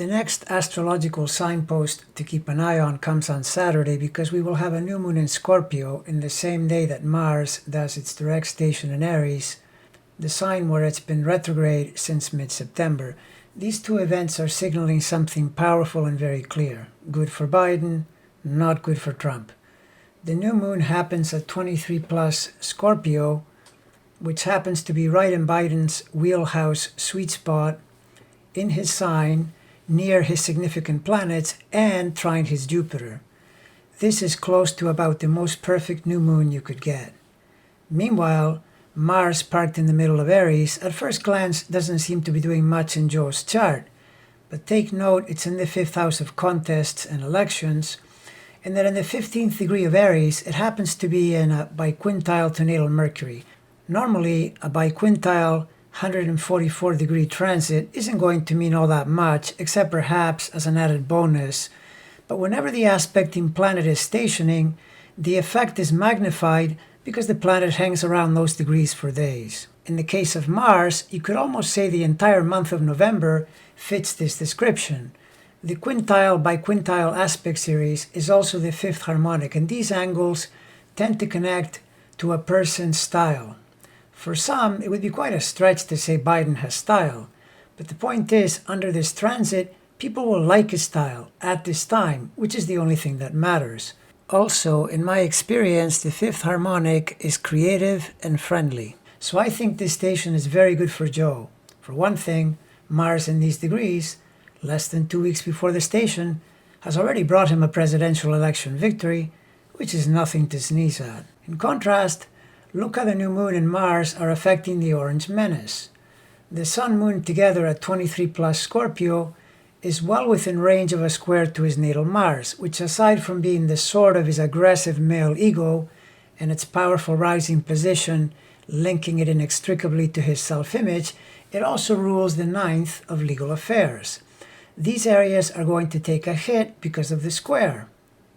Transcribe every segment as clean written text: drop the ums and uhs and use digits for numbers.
The next astrological signpost to keep an eye on comes on Saturday because we will have a new moon in Scorpio in the same day that Mars does its direct station in Aries, the sign where it's been retrograde since mid-September. These two events are signaling something powerful and very clear. Good for Biden, not good for Trump. The new moon happens at 23 plus Scorpio, which happens to be right in Biden's wheelhouse sweet spot in his sign, near his significant planets and trine his Jupiter. This is close to about the most perfect new moon you could get. Meanwhile, Mars parked in the middle of Aries at first glance doesn't seem to be doing much in Joe's chart, but take note it's in the 5th house of contests and elections, and that in the 15th degree of Aries it happens to be in a biquintile to natal Mercury. Normally, a biquintile 144 degree transit isn't going to mean all that much, except perhaps as an added bonus. But whenever the aspecting planet is stationing, the effect is magnified because the planet hangs around those degrees for days. In the case of Mars, you could almost say the entire month of November fits this description. The quintile biquintile aspect series is also the 5th harmonic, and these angles tend to connect to a person's style. For some, it would be quite a stretch to say Biden has style, but the point is, under this transit, people will like his style at this time, which is the only thing that matters. Also, in my experience, the 5th harmonic is creative and friendly. So I think this station is very good for Joe. For one thing, Mars in these degrees, less than 2 weeks before the station, has already brought him a presidential election victory, which is nothing to sneeze at. In contrast, look how the new moon and Mars are affecting the orange menace. The sun-moon together at 23 plus Scorpio is well within range of a square to his natal Mars, which aside from being the sword of his aggressive male ego and its powerful rising position, linking it inextricably to his self-image, it also rules the 9th of legal affairs. These areas are going to take a hit because of the square.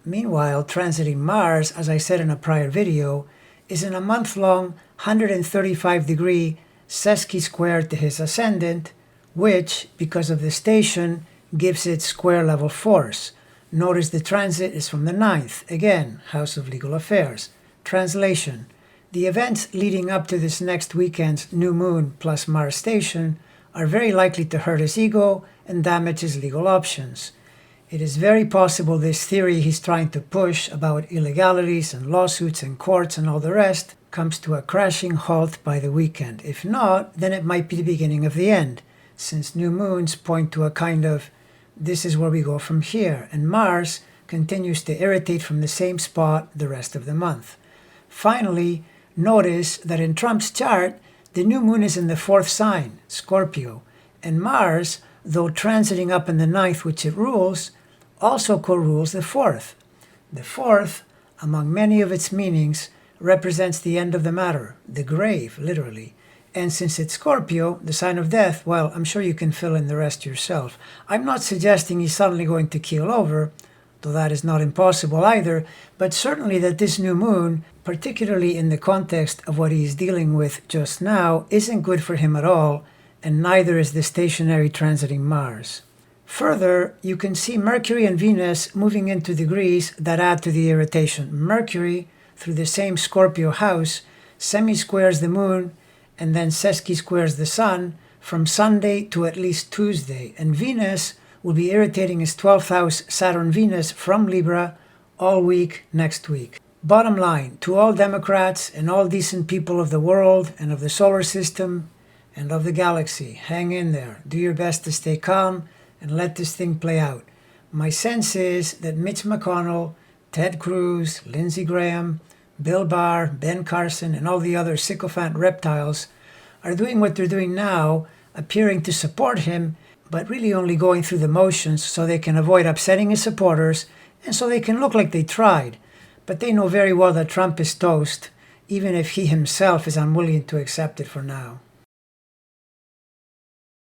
Meanwhile, transiting Mars, as I said in a prior video, is in a month-long 135 degree sesqui square to his ascendant, which, because of the station, gives it square level force. Notice the transit is from the 9th, again, House of Legal Affairs. Translation: the events leading up to this next weekend's new moon plus Mars station are very likely to hurt his ego and damage his legal options. It is very possible this theory he's trying to push about illegalities and lawsuits and courts and all the rest comes to a crashing halt by the weekend. If not, then it might be the beginning of the end, since new moons point to a kind of, this is where we go from here, and Mars continues to irritate from the same spot the rest of the month. Finally, notice that in Trump's chart, the new moon is in the 4th sign, Scorpio, and Mars, though transiting up in the 9th, which it rules, also co-rules the 4th. The 4th, among many of its meanings, represents the end of the matter, the grave, literally. And since it's Scorpio, the sign of death, well, I'm sure you can fill in the rest yourself. I'm not suggesting he's suddenly going to keel over, though that is not impossible either, but certainly that this new moon, particularly in the context of what he's dealing with just now, isn't good for him at all, and neither is the stationary transiting Mars. Further, you can see Mercury and Venus moving into degrees that add to the irritation. Mercury, through the same Scorpio house, semi-squares the moon and then sesqui squares the sun from Sunday to at least Tuesday. And Venus will be irritating his 12th house Saturn-Venus from Libra all week next week. Bottom line, to all Democrats and all decent people of the world and of the solar system and of the galaxy, hang in there. Do your best to stay calm and let this thing play out. My sense is that Mitch McConnell, Ted Cruz, Lindsey Graham, Bill Barr, Ben Carson, and all the other sycophant reptiles are doing what they're doing now, appearing to support him, but really only going through the motions so they can avoid upsetting his supporters and so they can look like they tried. But they know very well that Trump is toast, even if he himself is unwilling to accept it for now.